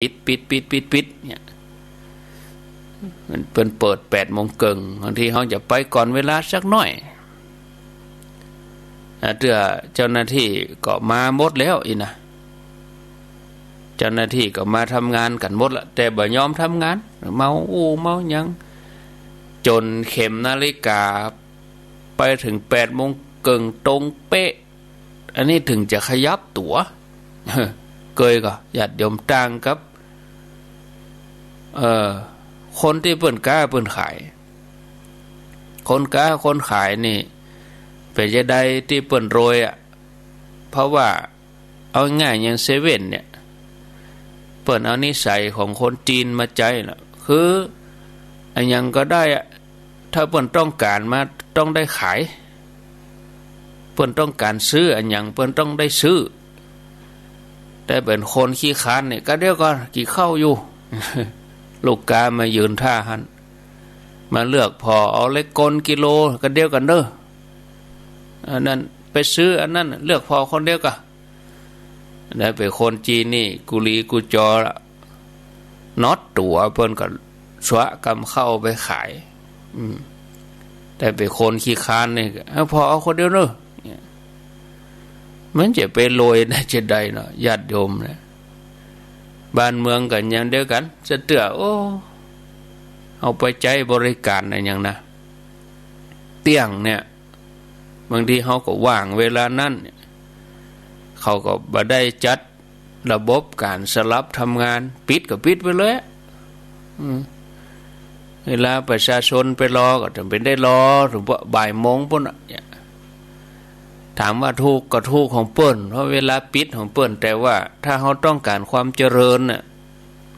ปิดเนี่ยมันเปิด8:30บางทีเขาจะไปก่อนเวลาสักหน่อยเจ้าหน้าที่ก็มาหมดแล้วอีนะเจ้าหน้าที่ก็มาทำงานกันหมดละแต่บ่ยอมทำงานเมายังจนเข็มนาฬิกาไปถึง8:30ตรงเป๊ะอันนี้ถึงจะขยับตั๋วเกยก็ญาติโยมต่างกับคนที่เปิ้นกล้าเปิ้นขายคนกล้าคนขายนี่เป็นจะได้ที่เปิ้นโรยเพราะว่าเอาง่ายอย่างเซเว่นเนี่ยเปิ้นเอานิสัยของคนจีนมาใจน่ะคืออันยังก็ได้ถ้าเปิ้นต้องการมาต้องได้ขายเปิ้นต้องการซื้ออันยังเปิ้นต้องได้ซื้อแต่เป็นคนขี้ค้านเนี่ยก็เดี๋ยวก่อนกี่เข้าอยู่ ลูกกามายืนท่าหันมาเลือกพอเอาเล็กกลกิโลก็เดียวกันเด้ออันนั้นไปซื้ออันนั้นเลือกพอคนเดียวกันได้เป็นคนจีนนี่กุลีกุจอละน็อตตั๋วเพิ่นก็สวะกำเข้าไปขายแต่เป็นคนขี้ค้านนี่พอเอาคนเดียวเด้อมันจะไปโรยได้จะได้เนาะญาติโยมเนี่ยบ้านเมืองกันอย่างเดียวกันจะเตื้อโอ้เอาไปใจบริการอะไรอย่างนะเตี้ยงเนี่ยบางทีเขาก็ว่างเวลานั้นเขาก็บ่ได้จัดระบบการสลับทำงานปิดก็ปิดไปเลยเวลาประชาชนไปรอก็จำเป็นได้รอถึงบ่ายโมงปุ่นถามว่าถูกก็ถูกของเปิ้นเพราะเวลาปิดของเปิ้นแต่ว่าถ้าเขาต้องการความเจริญน่ะ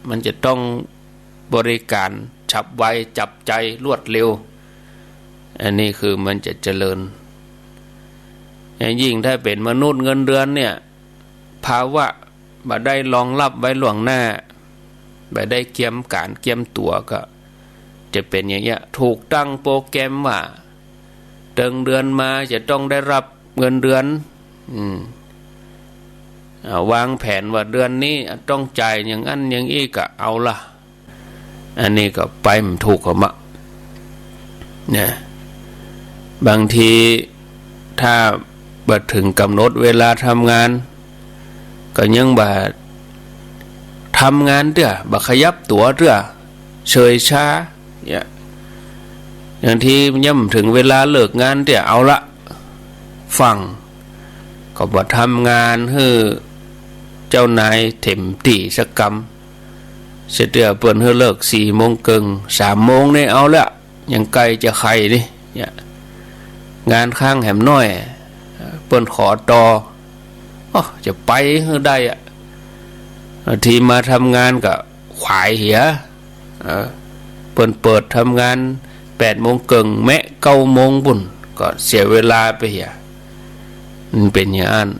มันจะต้องบริการฉับไวจับใจรวดเร็วอันนี้คือมันจะเจริญยิ่งถ้าเป็นมนุษย์เงินเดือนเนี่ยภาวะบ่ได้รองรับไว้ล่วงหน้าบ่ได้เกียมการเกียมตัวก็จะเป็นอย่างเงี้ยถูกตั้งโปรแกรมว่าเดือนมาจะต้องได้รับเงินเดือนวางแผนว่าเดือนนี้ต้องจ่ายอย่างนั้นอย่างนี้ก็เอาละอันนี้ก็ไปมันถูกกับมะเนี่ยบางทีถ้าบัดถึงกำหนดเวลาทำงานก็ยังบ่ทำงานเด้อบ่ขยับตัวเด้อเฉยช้าเนี่ยอย่างที่ย่ำถึงเวลาเลิกงานเด้อเอาละฟังก็บ่ทำงานให้เจ้านายเต็มที่สักกรรมเสร็จเดี๋ยวเปิ้นให้เลิก4:30 3:00นี่เอาละยังไกลจะใครนี่เนี่ยงานข้างแหมน้อยเปิ้นขอต่อจะไปให้ได้ทีมาทำงานก็ขวายเหียเปิ้นเปิดทำงาน8:30แม้9:00ปุ่นก็เสียเวลาไปเหียมันเป็นอย่างนั้น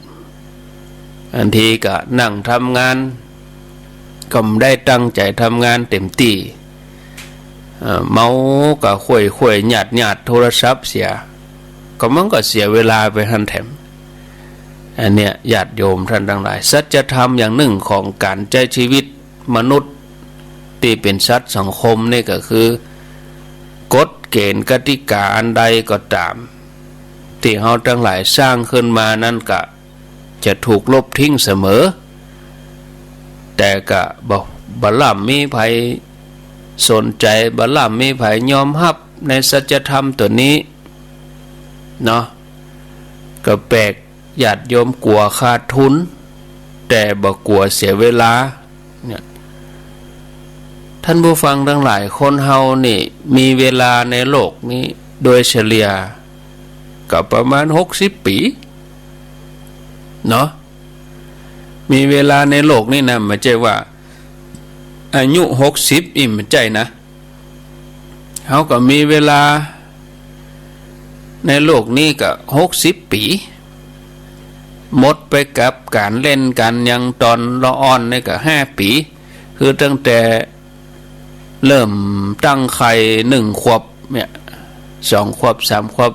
อันทีก็นั่งทำงานก็ไม่ได้ตั้งใจทำงานเต็มที่เมาก็ข่วยหยาดโทรศัพท์เสียก็มันก็เสียเวลาไปทันแถมอันเนี้ยญาติโยมท่านทั้งหลายสัจธรรมอย่างหนึ่งของการใช้ชีวิตมนุษย์ที่เป็นสัตว์สังคมนี่ก็คือกฎเกณฑ์กติกาอันใดก็ตามที่เราทั้งหลายสร้างขึ้นมานั้นก็จะถูกลบทิ้งเสมอแต่ก็บ่ล่ำมีไผสนใจบ่ล่ำมีไผยอมรับในสัจธรรมตัวนี้เนาะก็แปลกญาติโยมกลัวขาดทุนแต่บ่กลัวเสียเวลาเนี่ยท่านผู้ฟังทั้งหลายคนเฮานี่มีเวลาในโลกนี้โดยเฉลี่ยก็ประมาณ60 ปีเนาะมีเวลาในโลกนี่นะไม่ใช่ว่าอายุ60อิ่มใจนะเขาก็มีเวลาในโลกนี้ก็60 ปีหมดไปกับการเล่นกันยังตอนละอ่อนนี่ก็5 ปีคือตั้งแต่เริ่มตั้งไข่1 ขวบเนี่ย2 ขวบ3 ขวบ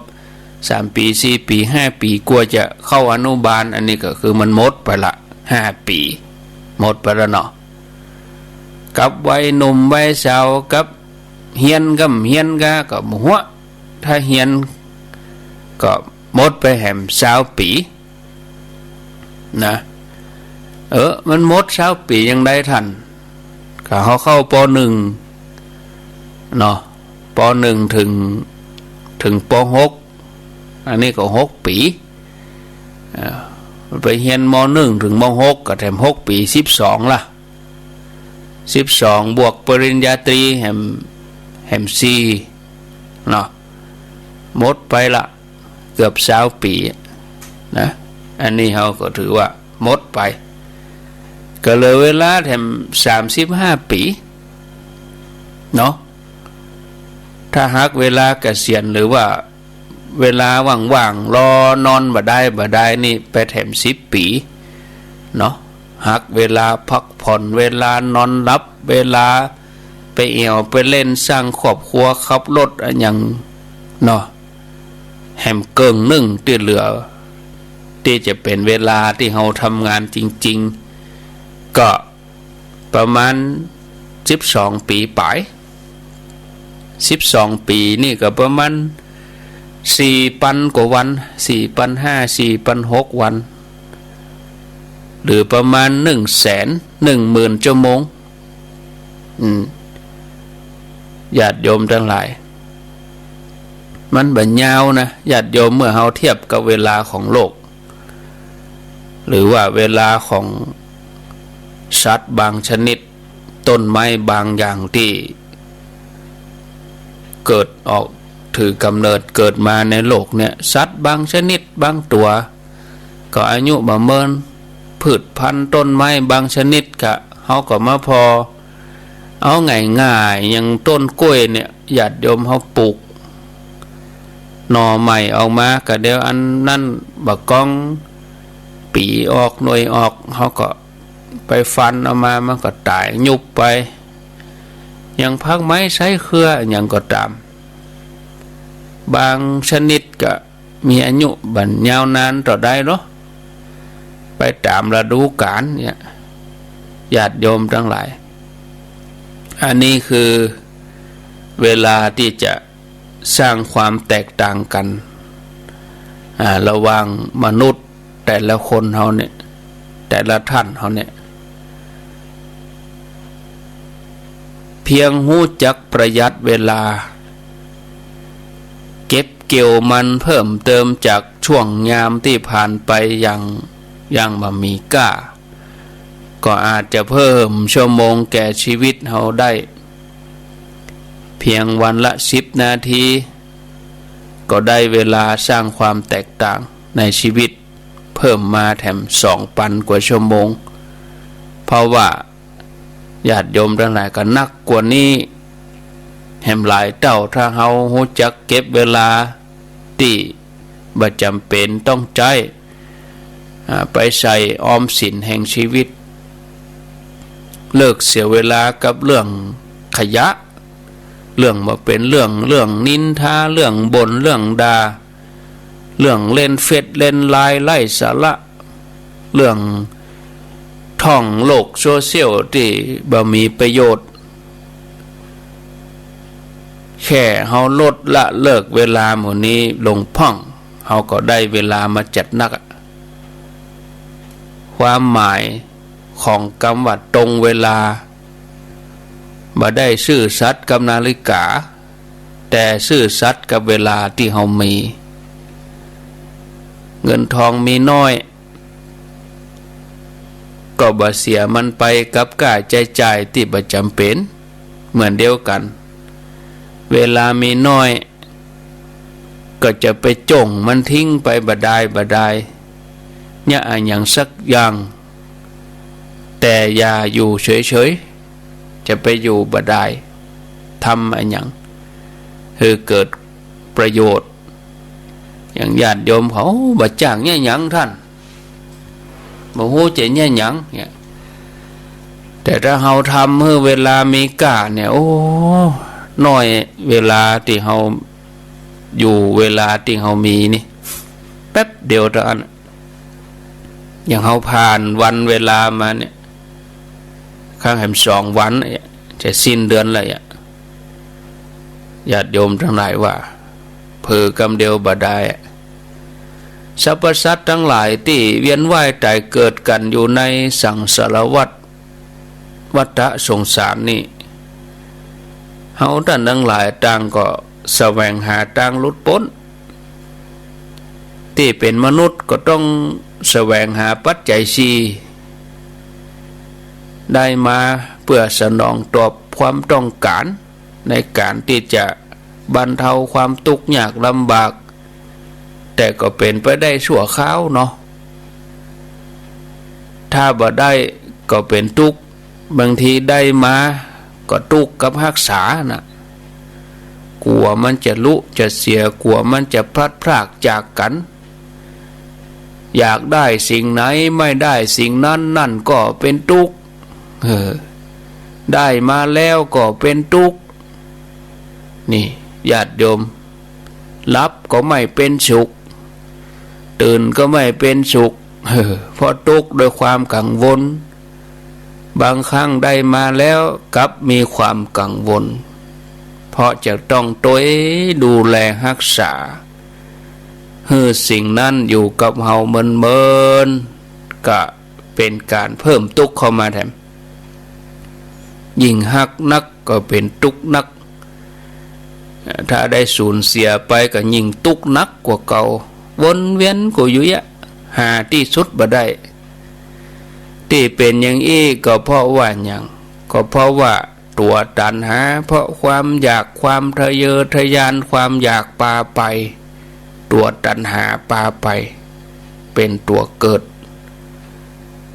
3 ปี4 ปี5 ปีกลัวจะเข้าอนุบาลอันนี้ก็คือมันหมดไปละ5 ปีหมดไปแล้วเนาะ กับวัยหนุ่มวัยสาวกับเฮียนกับเฮียนก็หัวถ้าเฮียนก็หมดไปแหม20 ปีนะมันหมด20 ปียังได้ทันก็เขาเข้าป.1 เนาะป.1 ถึงป.6 อันนี้ก็6 ปีไปเรียนม.1 ถึงม.6 ก็แถม6 ปี12ล่ะ12บวกปริญญาตรีแหม4เนาะหมดไปละเกือบ20 ปีนะอันนี้เขาก็ถือว่าหมดไปก็เลยเวลาแถม35 ปีเนาะถ้าหากเวลาเกษียณหรือว่าเวลาว่างๆรอนอนบ่ได้นี่ไปแถม10 ปีเนาะหากเวลาพักผ่อนเวลานอนหลับเวลาไปเอี่ยวไปเล่นสร้างครอบครัวขับรถอะไรอย่างเนาะแหมเกิงนึ่งที่เหลือที่จะเป็นเวลาที่เราทำงานจริงๆก็ประมาณ12 ปีไป12 ปีนี่ก็ประมาณ4,000 กว่าวัน4,500 4,600 วันหรือประมาณ110,000 ชั่วโมงญาติโยมทั้งหลายมันบ่ยาวนะญาติโยมเมื่อเราเทียบกับเวลาของโลกหรือว่าเวลาของสัตว์บางชนิดต้นไม้บางอย่างที่เกิดออกถือกำเนิดเกิดมาในโลกเนี่ยสัตว์บางชนิดบางตัวก็อายุประเมินพืชพันธุ์ต้นไม้บางชนิดก็เขาก็มาพอเอาง่ายๆอย่างต้นกล้วยเนี่ยญาติโยมเขาปลูกหน่อใหม่ออกมาก็เดี๋ยวอันนั้นบักก้องปีออกหน่วยออกเขาก็ไปฟันเอามามันก็ตายยุบไปอย่างพักไม้ใช้เครืออย่างก็ตามบางชนิดก็มีอายุบันยาวนานต่อได้เนาะไปตามฤดูกาลเนี่ยญาติโยมทั้งหลายอันนี้คือเวลาที่จะสร้างความแตกต่างกันระหว่างมนุษย์แต่ละคนเขาเนี่ยแต่ละท่านเขาเนี่ยเพียงหู้จักประหยัดเวลาเก็บเกี่ยวมันเพิ่มเติมจากช่วงยามที่ผ่านไปอย่างบ่มีก้าก็อาจจะเพิ่มชั่วโมงแก่ชีวิตเราได้เพียงวันละ10 นาทีก็ได้เวลาสร้างความแตกต่างในชีวิตเพิ่มมาแถม2,000 กว่าชั่วโมงเพราะว่าญาติโยมทั้งหลายก็นักกว่านี้แหมหลายเท่าถ้าเฮารู้จักเก็บเวลาที่บ่จำเป็นต้องใช้ไปใส่ออมสินแห่งชีวิตเลิกเสียเวลากับเรื่องขยะเรื่องมาเป็นเรื่องนินทาเรื่องบ่นเรื่องด่าเรื่องเล่นเฟซเล่นไลน์ไร้สาระเรื่องท่องโลกโซเชียลที่บ่มีประโยชน์แค่เฮาลดละเลิกเวลาหมู่นี้ลงพ่องเฮาก็ได้เวลามาจัดนักความหมายของคำว่าตรงเวลาบ่ได้ซื่อสัตย์กับนาฬิกาแต่ซื่อสัตย์กับเวลาที่เฮามีเงินทองมีน้อยก็บ่เสียมันไปกับค่าใช้จ่ายที่บ่จำเป็นเหมือนเดียวกันเวลามีน้อยก็จะไปจ่งมันทิ้งไปบ่ได้เนี่ยอย่างสักอย่างแต่อย่าอยู่เฉยๆจะไปอยู่บ่ได้ทำอย่างคือเกิดประโยชน์อย่างญาติโยมเขาบ่จ้างเนี่ยหยังท่านบ่ฮู้จะเนี่ยหยังเนี่ยแต่ถ้าเฮาทำเมื่อเวลามีค่าเนี่ยโอ้น้อยเวลาที่เฮาอยู่เวลาที่เฮามีนี่แป๊บเดียวเท่านั้นอย่างเฮาผ่านวันเวลามาเนี่ย ข้างแหม2 วันจะสิ้นเดือนเลยญาติโยมทั้งหลายว่าเผือกำเดียวบ่ได้สรรพสัตว์ทั้งหลายที่เวียนว่ายตายเกิดกันอยู่ในสังสารวัฏสงสารนี่เฮาท่านทั้งหลายต่างก็แสวงหาทางหลุดพ้นที่เป็นมนุษย์ก็ต้องแสวงหาปัจจัยสี่ได้มาเพื่อสนองตอบความต้องการในการที่จะบรรเทาความทุกข์ยากลำบากแต่ก็เป็นไปได้ชั่วคราวเนาะถ้าบ่ได้ก็เป็นทุกข์บางทีได้มาก็ทุกข์กับรักษานะกลัวมันจะลุจะเสียกลัวมันจะพลัดพรากจากกันอยากได้สิ่งไหนไม่ได้สิ่งนั้นนั่นก็เป็นทุกข์ได้มาแล้วก็เป็นทุกข์นี่ญาติโยมหลับก็ไม่เป็นสุขตื่นก็ไม่เป็นสุขเพราะทุกข์ด้วยความกังวลบางครั้งได้มาแล้วกลับมีความกังวลเพราะจะต้องตัวดูแลรักษาสิ่งนั้นอยู่กับเฮาเมินก็เป็นการเพิ่มทุกข์เข้ามาแถมยิ่งฮักนักก็เป็นทุกข์นักถ้าได้สูญเสียไปก็ยิ่งทุกข์นักกว่าเก่าวนเวียนกูอยู่หาที่สุดบ่ได้ที่เป็นอย่างนี้ก็เพราะว่าอย่างก็เพราะว่าตัวตัณหาเพราะความอยากความทะเยอทะยานความอยากปาไปตัวตัณหาปาไปเป็นตัวเกิด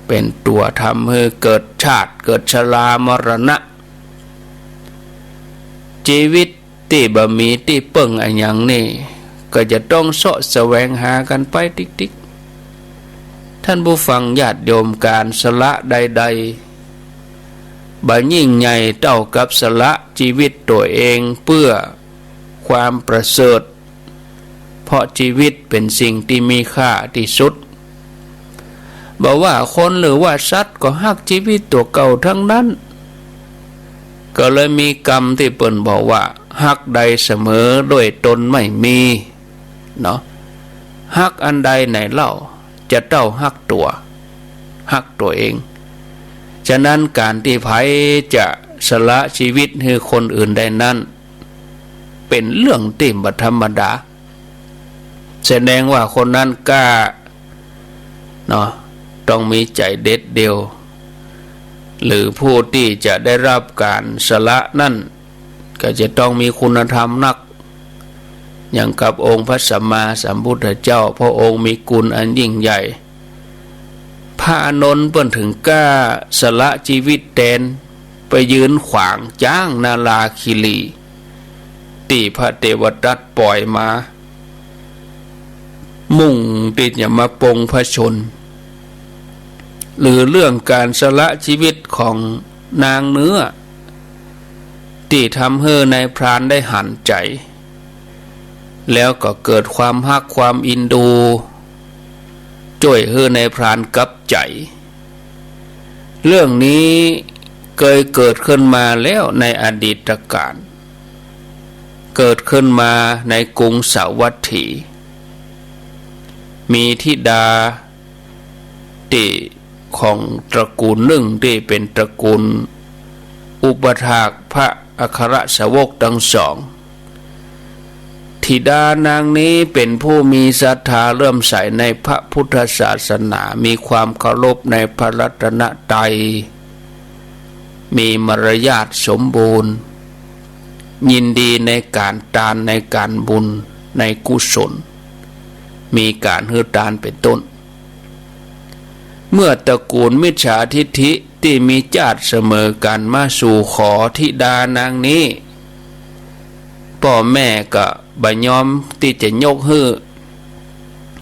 เป็นตัวทำให้เกิดชาติเกิดชรามรณะชีวิตที่บ่มีที่เปิ่งอันอย่างนี้ก็จะต้องเสาะแสวงหากันไปติ๊กๆท่านผู้ฟังญาติโยมการสละใดๆบ่ยิ่งใหญ่เท่ากับสละชีวิตตัวเองเพื่อความประเสริฐเพราะชีวิตเป็นสิ่งที่มีค่าที่สุดบอกว่าคนหรือว่าสัตว์ก็ฮักชีวิตตัวเก่าทั้งนั้นก็เลยมีกรรมที่เปิ่นบอกว่าฮักใดเสมอด้วยตนไม่มีเนาะฮักอันใดไหนเล่าจะเต้าฮักตัวเองฉะนั้นการที่ไผจะสละชีวิตให้คนอื่นได้นั้นเป็นเรื่องที่บ่ธรรมดาแสดงว่าคนนั้นกล้าเนาะต้องมีใจเด็ดเดียวหรือผู้ที่จะได้รับการสละนั่นก็จะต้องมีคุณธรรมนักอย่างกับองค์พระสัมมาสัมพุทธเจ้าพระองค์มีกุลอันยิ่งใหญ่พระอานนท์เพิ่นถึงกล้าสละชีวิตแทนไปยืนขวางจ้างนาลาคิรีที่พระเทวทัตปล่อยมามุ่งที่จะมาปรงพระชนหรือเรื่องการสละชีวิตของนางเนื้อที่ทำให้นายพรานได้หันใจแล้วก็เกิดความฮักความอินดูช่วยให้นายพรานกลับใจเรื่องนี้เคยเกิดขึ้นมาแล้วในอดีตการเกิดขึ้นมาในกรุงสาวัตถีมีธิดาที่ของตระกูลหนึ่งที่เป็นตระกูลอุปถากพระอัครสาวกทั้งสองธิดานางนี้เป็นผู้มีศรัทธาเริ่อมใสในพระพุทธศาสนามีความเคารพในพระรัตนตรัยมีมารยาทสมบูรณ์ยินดีในการทานในการบุญในกุศลมีการให้ทานเป็นต้นเมื่อตระกูลมิจฉาทิฏฐิที่มีญาติเสมอกันมาสู่ขอธิดานางนี้พ่อแม่ก็บ่ยอมที่จะยกให้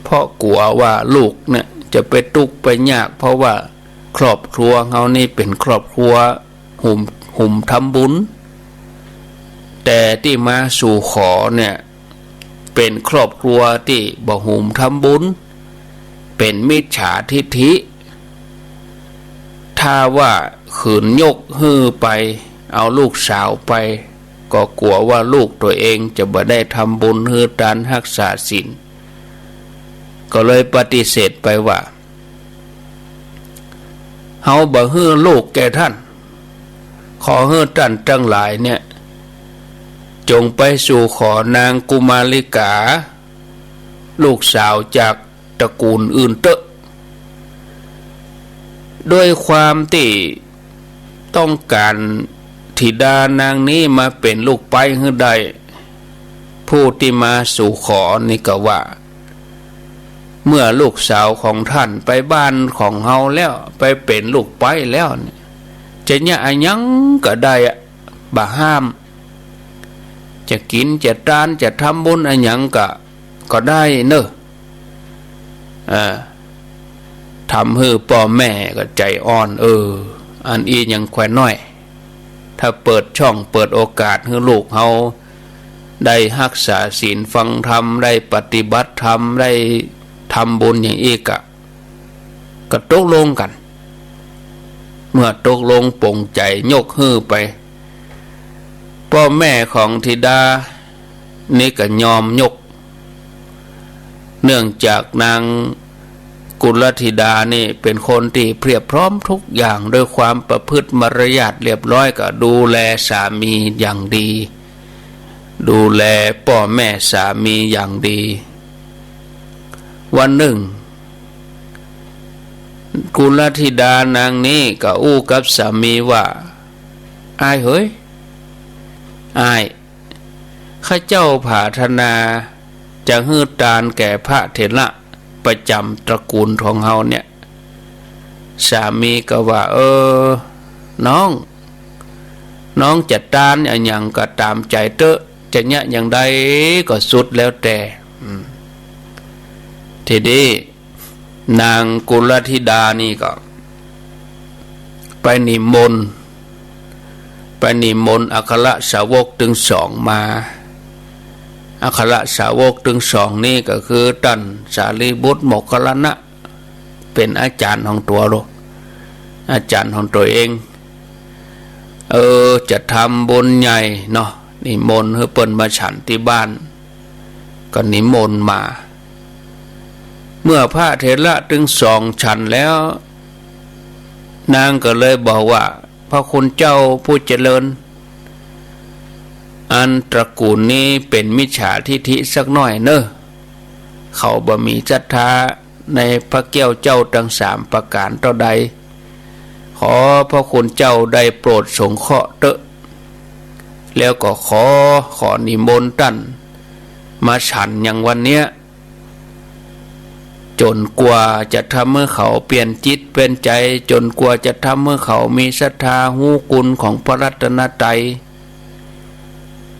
เพราะกลัวว่าลูกเนี่ยจะไปทุกข์ไปยากเพราะว่าครอบครัวเขานี่เป็นครอบครัวหุ่มทำบุญแต่ที่มาสู่ขอเนี่ยเป็นครอบครัวที่บ่หุ่มทำบุญเป็นมิจฉาทิฏฐิ ถ้าว่าขืนยกฮือไปเอาลูกสาวไปก็กลัวว่าลูกตัวเองจะบ่ได้ทำบุญฮือทานรักษาศีลก็เลยปฏิเสธไปว่าเฮาบ่ฮือลูกแก่ท่านขอฮือท่านทั้งหลายเนี่ยจงไปสู่ขอนางกุมาริกาลูกสาวจากตระกูลอื่นเตอะด้วยความที่ต้องการธิดานางนี้มาเป็นลูกไปให้ได้ผู้ที่มาสู่ขอนี่ก็ว่าเมื่อลูกสาวของท่านไปบ้านของเฮาแล้วไปเป็นลูกไปแล้วจะเนี่ยอันยังก็ได้บ่ห้ามจะกินจะทานจะทำบุญอันยังก็ได้เนอะทำให้พ่อแม่ก็ใจอ่อนอันอียังแควนน้อยถ้าเปิดช่องเปิดโอกาสให้ลูกเฮาได้รักษาศีลฟังธรรมได้ปฏิบัติธรรมได้ทำบุญอย่างอีกก็ตกลงกันเมื่อตกลงปลงใจยกฮื้อไปพ่อแม่ของธิดานี่ก็ยอมยกเนื่องจากนางกุลธิดานี่เป็นคนที่เพียบพร้อมทุกอย่างด้วยความประพฤติมารยาทเรียบร้อยก็ดูแลสามีอย่างดีดูแลพ่อแม่สามีอย่างดีวันหนึ่งกุลธิดานางนี้ก็อู้กับสามีว่าอ้ายเฮ้ยอ้ายข้าเจ้าปรารถนาจะฮื้อทานแก่พระเถระประจำตระกูลของเฮาเนี่ยสามีก็ว่าน้องจะทานอย่างก็ตามใจเตอะจะเนี่ยอย่างใดก็สุดแล้วแต่ทีนี้นางกุลธิดานี่ก็ไปนิมนต์อัครสาวกถึงสองมาอัครสาวกถึงสองนี่ก็คือท่านสารีบุตรโมคคัลลานะเป็นอาจารย์ของตัวลูกอาจารย์ของตัวเองจะทำบุญใหญ่เนาะนิมนต์ให้เปิ้นมาฉันที่บ้านก็นิมนต์มาเมื่อพระเถระถึงสองฉันแล้วนางก็เลยบอกว่าพระคุณเจ้าผู้เจริญอันตระกูลนี้เป็นมิจฉาทิฐิสักหน่อยเนอะเขาบ่มีศรัทธาในพระแก้วเจ้าทั้งสามประการต่อใดขอพระคุณเจ้าได้โปรดสงเคราะห์เถอะแล้วก็ขอนิมนต์ท่านมาฉันอย่างวันเนี้ยจนกว่าจะทำเมื่อเขาเปลี่ยนจิตเปลี่ยนใจจนกว่าจะทำเมื่อเขามีศรัทธาหูกุลของพระรัตนตรัย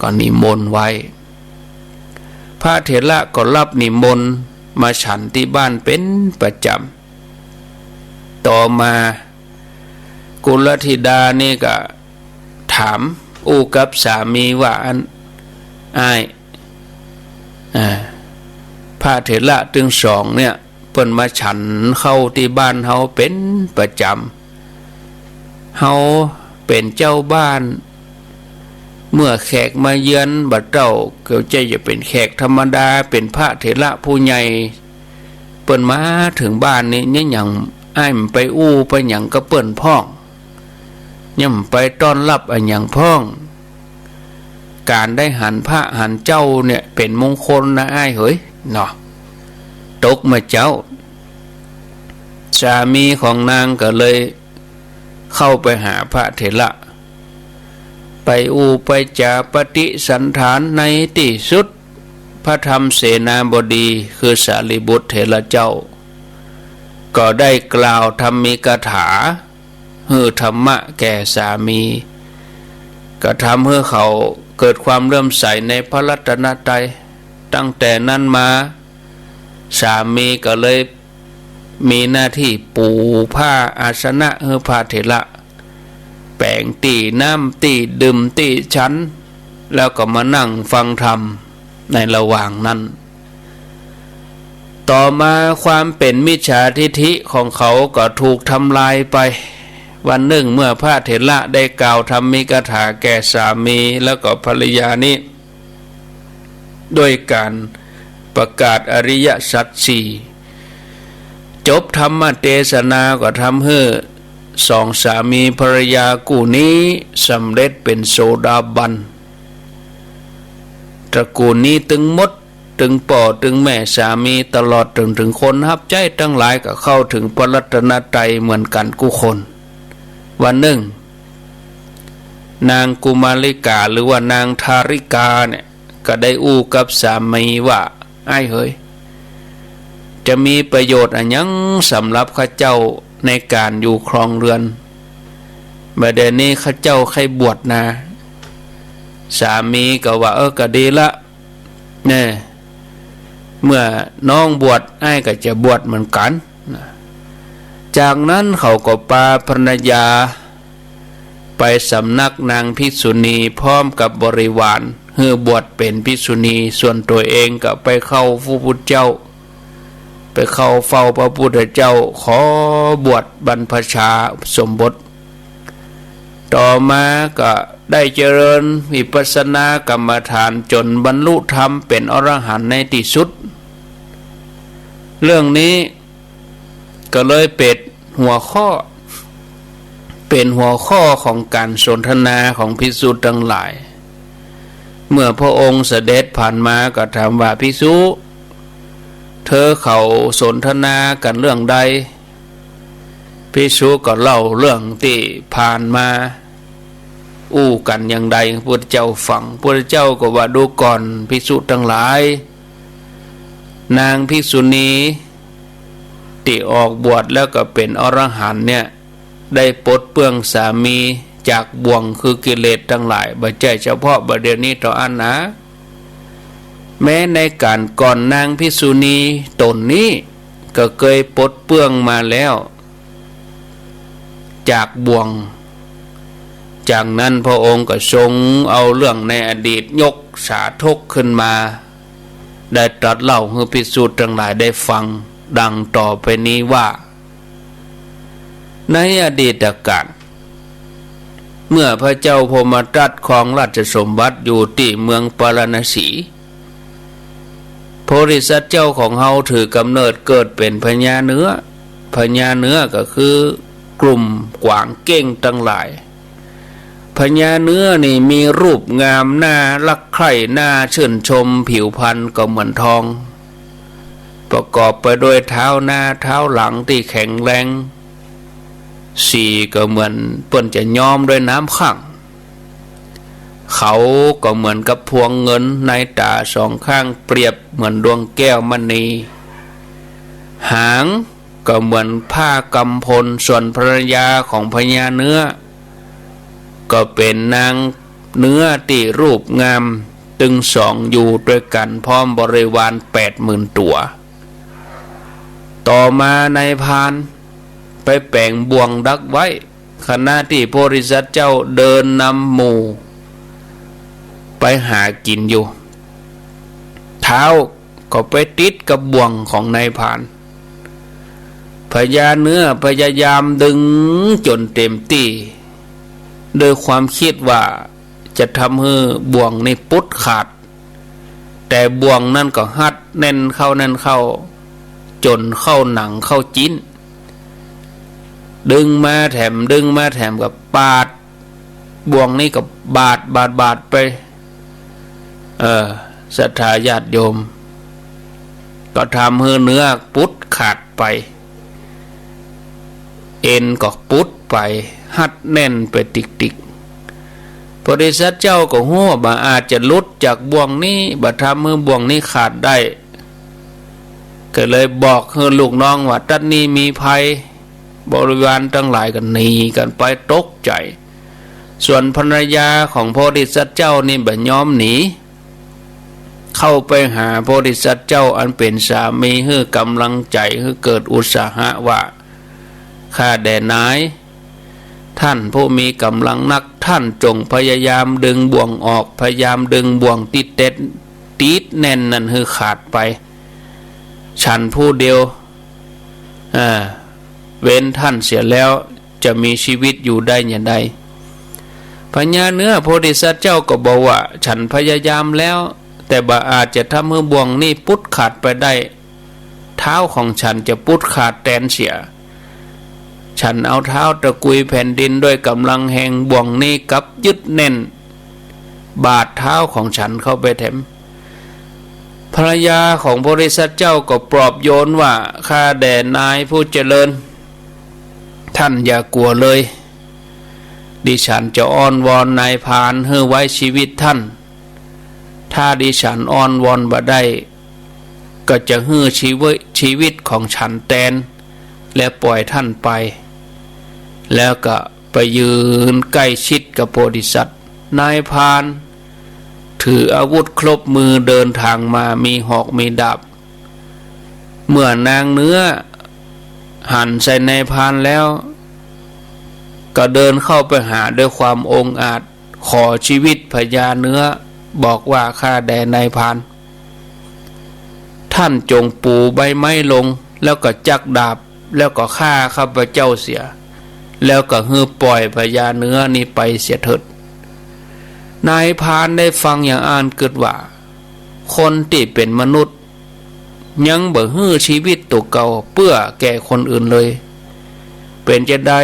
ก็นิมนต์ไว้พระเถระก็รับนิมนต์มาฉันที่บ้านเป็นประจำต่อมากุลธิดานี่ก็ถามอู้กับสามีว่าอ้ายพระเถระถึงสองเนี่ยเพิ่นมาฉันเข้าที่บ้านเฮาเป็นประจำเฮาเป็นเจ้าบ้านเมื่อแขกมาเยือนบัดเจ้าเกี่ยวใจจะเป็นแขกธรรมดาเป็นพระเถระผู้ใหญ่เปิ้นมาถึงบ้านนี้เนี่ยอย่างอ้ายมันไปอู้ไปอย่างก็เปิ้นพ้องย่ำไปต้อนรับอันอย่างพ้องการได้หันพระหันเจ้าเนี่ยเป็นมงคลนะอ้ายเฮ้ยเนาะตกมาเจ้าสามีของนางก็เลยเข้าไปหาพระเถระไปอูไปจาปฏิสันฐานในที่สุดพระธรรมเสนาบดีคือสารีบุตรเถระเจ้าก็ได้กล่าวธรรมิกถาฮือธรรมะแก่สามีก็ทำให้เขาเกิดความเลื่อมใสในพระรัตนตรัยตั้งแต่นั้นมาสามีก็เลยมีหน้าที่ปูผ้าอาสนะให้พระเถระแปลงตีน้ำตีดื่มตีฉันแล้วก็มานั่งฟังธรรมในระหว่างนั้นต่อมาความเป็นมิจฉาทิฐิของเขาก็ถูกทำลายไป วันหนึ่งเมื่อพระเถระได้กล่าวธรรมิกถาแก่สามีแล้วก็ภรรยานี้ด้วยการประกาศอริยสัจสี่จบธรรมเทศนาก็ทำให้สองสามีภรรยาคู่นี้สำเร็จเป็นโสดาบันตระกูลนี้ตึงมดถึงป่อถึงแม่สามีตลอดถึงคนฮับใจทั้งหลายก็เข้าถึงพระรัตนตรัยเหมือนกันกุคนวันหนึ่งนางกุมาริกาหรือว่านางทาริกาเนี่ยก็ได้อู้กับสามีว่าไอ้เฮ้ยจะมีประโยชน์อันยังสำหรับข้าเจ้าในการอยู่ครองเรือนเมื่อเดือนนี้ข้าเจ้าใครบวชนะสามีก็ว่าก็ดีละเนี่ยเมื่อน้องบวชไอ้ก็จะบวชเหมือนกันจากนั้นเขาก็พาภรรยาไปสำนักนางภิกษุณีพร้อมกับบริวารเพื่อบวชเป็นภิกษุณีส่วนตัวเองก็ไปเข้าพระพุทธเจ้าไปเข้าเฝ้าพระพุทธเจ้าขอบวชบรรพชาสมบทต่อมาก็ได้เจริญวิปัสสนากรรมฐานจนบรรลุธรรมเป็นอรหันต์ในที่สุดเรื่องนี้ก็เลยเป็นหัวข้อของการสนทนาของภิกษุทั้งหลายเมื่อพระองค์เสด็จผ่านมาก็ถามว่าภิกษุเธอเขาสนทนากันเรื่องใดภิกษุก็เล่าเรื่องที่ผ่านมาอู้กันอย่างใดพระพุทธเจ้าฟังพระพุทธเจ้าก็ว่าดูก่อนภิกษุทั้งหลายนางภิกษุณีที่ออกบวชแล้วก็เป็นอรหันต์เนี่ยได้ปลดเปลื้องสามีจากบ่วงคือกิเลสทั้งหลายบ่ใช่เฉพาะประเดี๋ยวนี้ต่ออันนะแม้ในการก่อนนางภิกษุณีตนนี้ก็เคยปลดเปลื้องมาแล้วจากบ่วงจากนั้นพระองค์ก็ทรงเอาเรื่องในอดีตยกสาธกขึ้นมาได้ตรัสเล่าให้ภิกษุทั้งหลายได้ฟังดังต่อไปนี้ว่าในอดีตกาลเมื่อพระเจ้าพรหมทัตครองราชสมบัติอยู่ที่เมืองปารณสีโพธิสัตว์เจ้าของเฮาถือกำเนิดเกิดเป็นพญาเนื้อก็คือกลุ่มกวางเก้งทั้งหลายพญาเนื้อนี่มีรูปงามหน้ารักใคร่หน้าชื่นชมผิวพรรณก็เหมือนทองประกอบไปด้วยเท้าหน้าเท้าหลังที่แข็งแรงสีก็เหมือนเปิ้นจะย้อมด้วยน้ำข้างเขาก็เหมือนกับพวงเงินในตาสองข้างเปรียบเหมือนดวงแก้วมณีหางก็เหมือนผ้ากำพลส่วนภรรยาของพญาเนื้อก็เป็นนางเนื้อที่รูปงามตึงสองอยู่ด้วยกันพร้อมบริวาร 80,000 ตัวต่อมาในพานไปแปลงบ่วงดักไว้ขณะที่โพธิสัตว์เจ้าเดินนำหมู่ไปหากินอยู่เท้าก็ไปติดกับบ่วงของนายพานพญาเนื้อพยายามดึงจนเต็มที่โดยความคิดว่าจะทำให้บ่วงนี้ปุดขาดแต่บ่วงนั่นก็หัดแน่นเข้าจนเข้าหนังเข้าจิ้นดึงมาแถมกับปาดบ่วงนี้กับบาดไปศรัทธาญาติโยมก็ทำให้เนื้อปุดขาดไปเอ็นก็ปุดไปหัดแน่นไปติกพระฤาษีเจ้าก็หัวบ่อาจจะลุดจากบ่วงนี้บ่ทำให้บ่วงนี้ขาดได้ก็เลยบอกให้ลูกน้องว่าตัดนี้มีภัยบริวารทั้งหลายกันหนีกันไปตกใจส่วนภรรยาของพระฤาษีเจ้านี่บ่ยอมหนีเข้าไปหาพระฤาษีเจ้าอันเป็นสามีให้กำลังใจให้เกิดอุตสาหะว่าข้าแด่นายท่านผู้มีกำลังนักท่านจงพยายามดึงบ่วงออกพยายามดึงบ่วงติดแน่นนั่นให้ขาดไปฉันผู้เดียวเว้นท่านเสียแล้ว จะมีชีวิตอยู่ได้อย่างใดพญาเนื้อโพธิสัตว์เจ้าก็บอกว่าฉันพยายามแล้วแต่บ่อาจจะทำให้บ่วงนี้ปุดขาดไปได้เท้าของฉันจะปุดขาดแตนเสียฉันเอาเท้าตะกุยแผ่นดินด้วยกำลังแห่งบ่วงนี้กับยึดแน่นบาดเท้าของฉันเข้าไปแถมภรรยาของโพธิสัตว์เจ้าก็ปลอบโยนว่าข้าแด่นายผู้เจริญท่านอย่ากลัวเลยดิฉันจะอ้อนวอนนายพรานให้ไว้ชีวิตท่านถ้าดิฉันอ้อนวอนบ่ได้ก็จะฮื้อชีวิตของฉันแตนและปล่อยท่านไปแล้วก็ไปยืนใกล้ชิดกับโพธิสัตว์นายพรานถืออาวุธครบมือเดินทางมามีหอกมีดาบเมื่อนางเนื้อหันใส่นายพรานแล้วก็เดินเข้าไปหาด้วยความองอาจขอชีวิตพญาเนื้อบอกว่าข้าแด่นายพรานท่านจงปูใบไม้ลงแล้วก็จักดาบแล้วก็ฆ่าข้าพเจ้าเสียแล้วก็ฮือปล่อยพญาเนื้อนี้ไปเสียเถิดนายพรานได้ฟังอย่างอ่านเกิดว่าคนที่เป็นมนุษย์ยังบ่ฮื้อชีวิตตัวเก่าเพื่อแก่คนอื่นเลยเป็นจะได้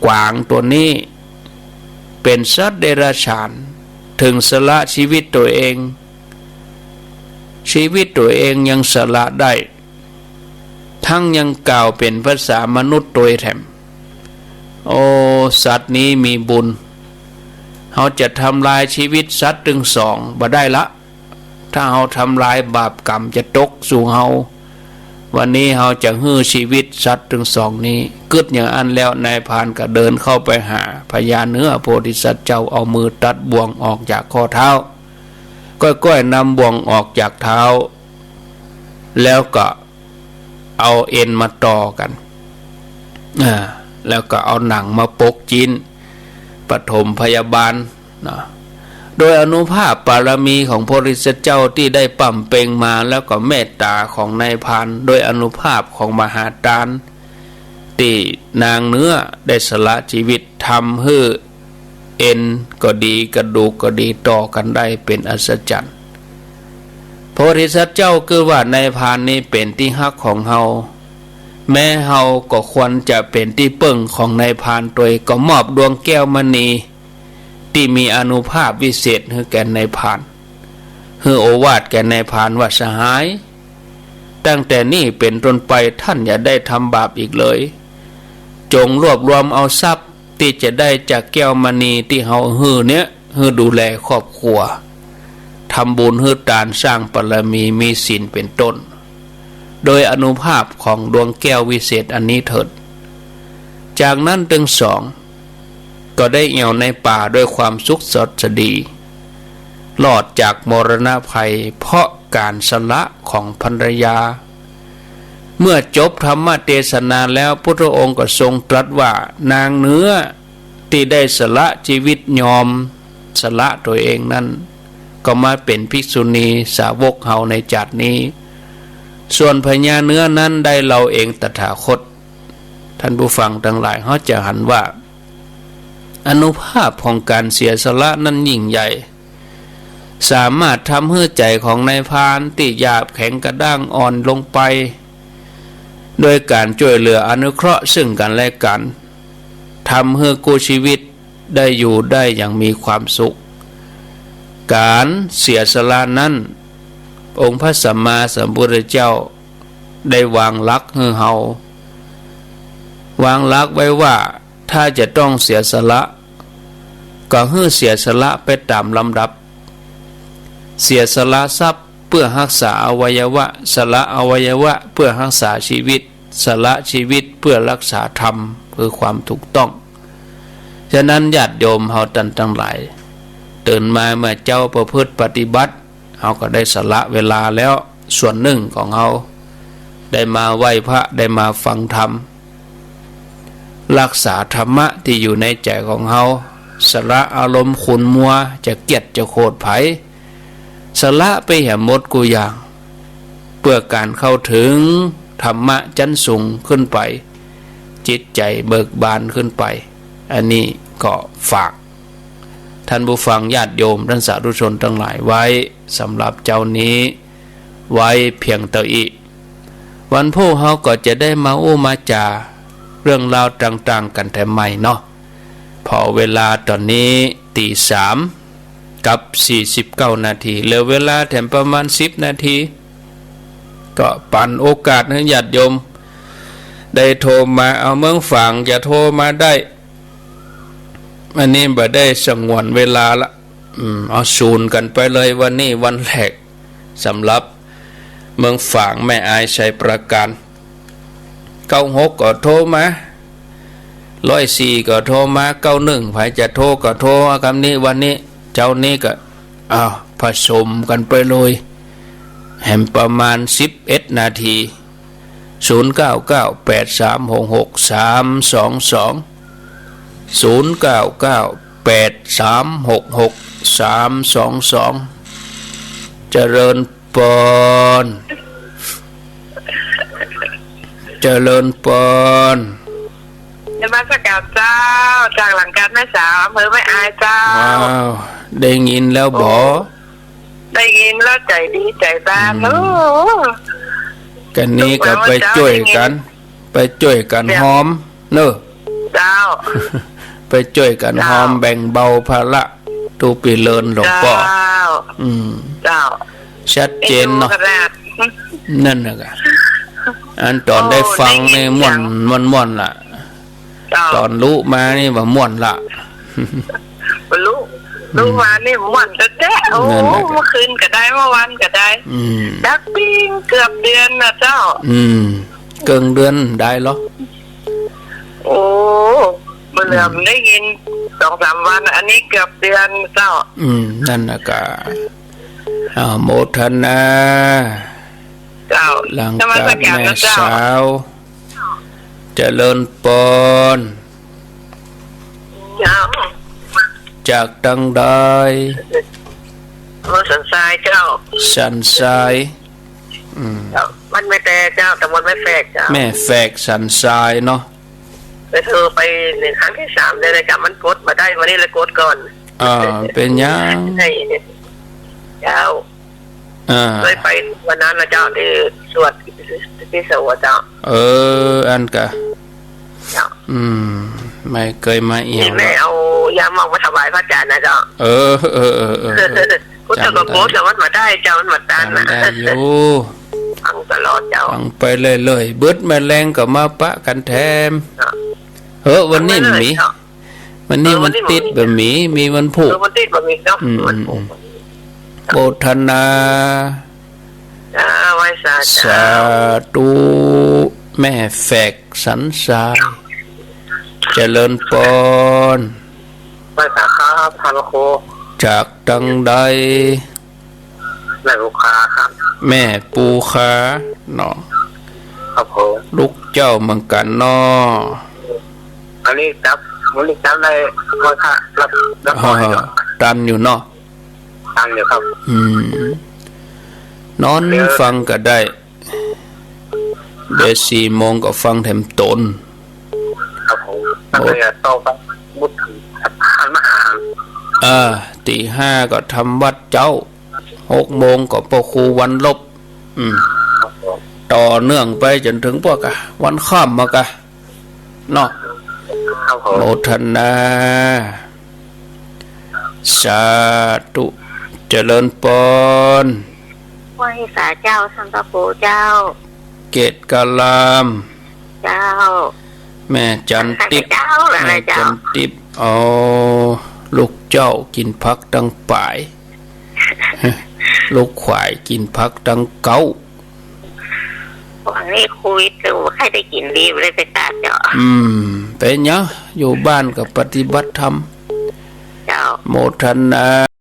กวางตัวนี้เป็นสัตว์เดรัจฉานถึงสละชีวิตตัวเองยังสละได้ทั้งยังกล่าวเป็นภาษามนุษย์โดยแถมโอ้สัตว์นี้มีบุญเขาจะทำลายชีวิตสัตว์ถึงสองบ่ได้ละถ้าเขาทำลายบาปกรรมจะตกสู่เขาวันนี้เขาจะฮื้อชีวิตสัตว์ถึงสองนี้กึดอย่างอันแล้วนายพรานก็เดินเข้าไปหาพญาเนื้อโพธิสัตว์เจ้าเอามือตัดบ่วงออกจากข้อเท้าก้อยๆนำบ่วงออกจากเท้าแล้วก็เอาเอ็นมาต่อกันแล้วก็เอาหนังมาปกจีนปฐมพยาบาลนะโดยอนุภาพบารมีของพระริศเจ้าที่ได้ปั่มเป่งมาแล้วก็เมตตาของนายพรานโดยอนุภาพของมหาทานที่นางเนื้อได้สละชีวิตทำให้เอ็นก็ดีกระดูกก็ดีต่อกันได้เป็นอัศจรรย์พระริศเจ้าคือว่านายพรานนี้เป็นที่ฮักของเฮาแม้เฮาก็ควรจะเป็นที่เปิ้งของนายพรานตัวก็มอบดวงแก้วมณีที่มีอานุภาพวิเศษให้แก่นายพรานให้โอวาทแก่นายพรานว่าสหายตั้งแต่นี้เป็นต้นไปท่านอย่าได้ทำบาปอีกเลยจงรวบรวมเอาทรัพย์ที่จะได้จากแก้วมณีที่เฮาฮื้อเนี้ยฮื้อดูแลครอบครัวทำบุญฮื้อทานสร้างบารมีมีศีลเป็นต้นโดยอนุภาพของดวงแก้ววิเศษอันนี้เถิดจากนั้นทั้งสองก็ได้เอี่ยวในป่าด้วยความสุขสดสดีรอดจากมรณะภัยเพราะการสละของภรรยาเมื่อจบธรรมเทศนาแล้วพุทธองค์ก็ทรงตรัสว่านางเนื้อที่ได้สละชีวิตยอมสละตัวเองนั้นก็มาเป็นภิกษุณีสาวกเฮาในจัดนี้ส่วนพญาเนื้อนั้นได้เราเองตถาคตท่านผู้ฟังทั้งหลายเขาจะหันว่าอนุภาพของการเสียสละนั้นยิ่งใหญ่สามารถทำให้ใจของนายพรานที่หยาบแข็งกระด้างอ่อนลงไปโดยการช่วยเหลืออนุเคราะห์ซึ่งกันและกันทำให้กู้ชีวิตได้อยู่ได้อย่างมีความสุขการเสียสละนั้นองค์พระสัมมาสัมพุทธเจ้าได้วางหลักให้เฮาวางหลักไว้ว่าถ้าจะต้องเสียสละก็ให้เสียสละไปตามลำดับเสียสละทรัพย์เพื่อรักษาอวัยวะสละอวัยวะเพื่อรักษาชีวิตสละชีวิตเพื่อรักษาธรรมเพื่อความถูกต้องฉะนั้นญาติโยมเฮาท่านทั้งหลายตื่นมาเมื่อเจ้าประพฤติปฏิบัติเฮาก็ได้สละเวลาแล้วส่วนหนึ่งของเฮาได้มาไหว้พระได้มาฟังธรรมรักษาธรรมะที่อยู่ในใจของเฮาสละอารมณ์ขุ่นมัวจะเกลียดจะโกรธไผสละไปแห่หมดกูอย่างเพื่อการเข้าถึงธรรมะชั้นสูงขึ้นไป จิตใจเบิกบานขึ้นไปอันนี้ก็ฝากท่านผู้ฟังญาติโยมท่านสาธุชนทั้งหลายไว้สำหรับเจ้านี้ไว้เพียงเท่าอีวันพรุ่งเขาก็จะได้มาอู้มาจาเรื่องราวต่างๆกันแต่ใหม่เนาะพอเวลาตอนนี้ตีสามกับ49 นาทีเหลือเวลาแถมประมาณ10 นาทีก็ปันโอกาสให้ญาติโยมได้โทรมาเอาเมืองฝั่งจะโทรมาได้อันนี้บ่ได้สงวนเวลาละเอาศูนย์กันไปเลยวันนี้วันแรกสำหรับเมืองฝั่งแม่อายชัยประการ96ก็โทรมา104ก็โทรมา91ใครจะโทรก็โทรคำนี้วันนี้เจ้านี้ก็ผสมกันไปเลยแหมประมาณ11 นาที0998366322 เจริญปอนเจริญปอนนมัสการเจ้าจากหลังการแม่สาวอำเภอแม่อายเจ้าว้าวได้ยินแล้วบอได้ยินแล้วใจดีใจบานกันนี้ก็ไปช่วยกันหอมเนอะเจ้าไปช่วยกันหอมแบ่งเบาภาระตูปีเลินหลวงพ่อเจ้าชัดเจนเนาะนั่นนะอันตอนได้ฟังนี่ม่วนล่ะตอนรู้มานี่ว่าม่วนละรู้มานี่ม่วนแท้ๆโอ้เมื่อคืนก็ได้เมื่อวันก็ได้ดักปิ้งเกือบเดือนนะเจ้าเกินเดือนได้หรอโอ้เมื่อเริ่มได้ยิน 2-3 วันอันนี้เกือบเดือนเจ้านั่นนะกะโมทนาเจ้าหลังจากแม่สาวเจริญปอนจากตังใดสันทรายเจ้าสันทรายมันไม่แต่เจ้าแต่มันไม่แฝกเจ้าแม่แฝกสันทรายเนาะไปเธอไป1 ครั้งที่ 3เลยจ้ะมันกดมาได้วันนี้เลยกดก่อนเป็นยังเจ้าเลยไปวันนั้นนะเจ้าที่สวดที่สวดเจ้าอันกะไม่เคยมาเอี่ยวแม่เอายามองมาถวายพระอาจารย์นะเจ้าพุทธกโกศมันมาได้เจ้ามันมาตานนะได้อยู่ฟังตลอดเจ้าฟังไปเลยเบิดแมลงก็มาปะกันแถมวันนี้มีวันนี้มันติดแบบมีมันผูกมันติดแบบนี้เนาะโบธนาไว้สาธุแม่แฝกสันสายเจริญปอนไว้สาครับพาโคจากตังใดแม่ปูขาครับแม่ปูขาเนาะครับผมลูกเจ้าเหมือนกันเนาะอันนี้จับได้ก็ค่ะรับตันอยู่เนาะตันอยู่ครับนอนฟังก็ได้เดี๋ยว4 โมงก็ฟังแถมตนครับผมตั้งแต่โตไปมุดถึงหันมาหาตี 5ก็ทำวัดเจ้า6 โมงก็พอครูวันลบต่อเนื่องไปจนถึงพวกวันค่ำมากะเนาะโมทนาสาธุเจริญปอนไหว้สาเจ้าสัมปปูเจ้าเกตกาลามเจ้าแม่จันติบแม่จันติบลูกเจ้ากินพักตั้งป่ายลูกควายกินพักตั้งเก้าวันนี้คุยดูใครได้กินดีเลยไปตาเจ้าเป็นเนาะอยู่บ้านกับปฏิบัติธรรมเจ้าโมทนา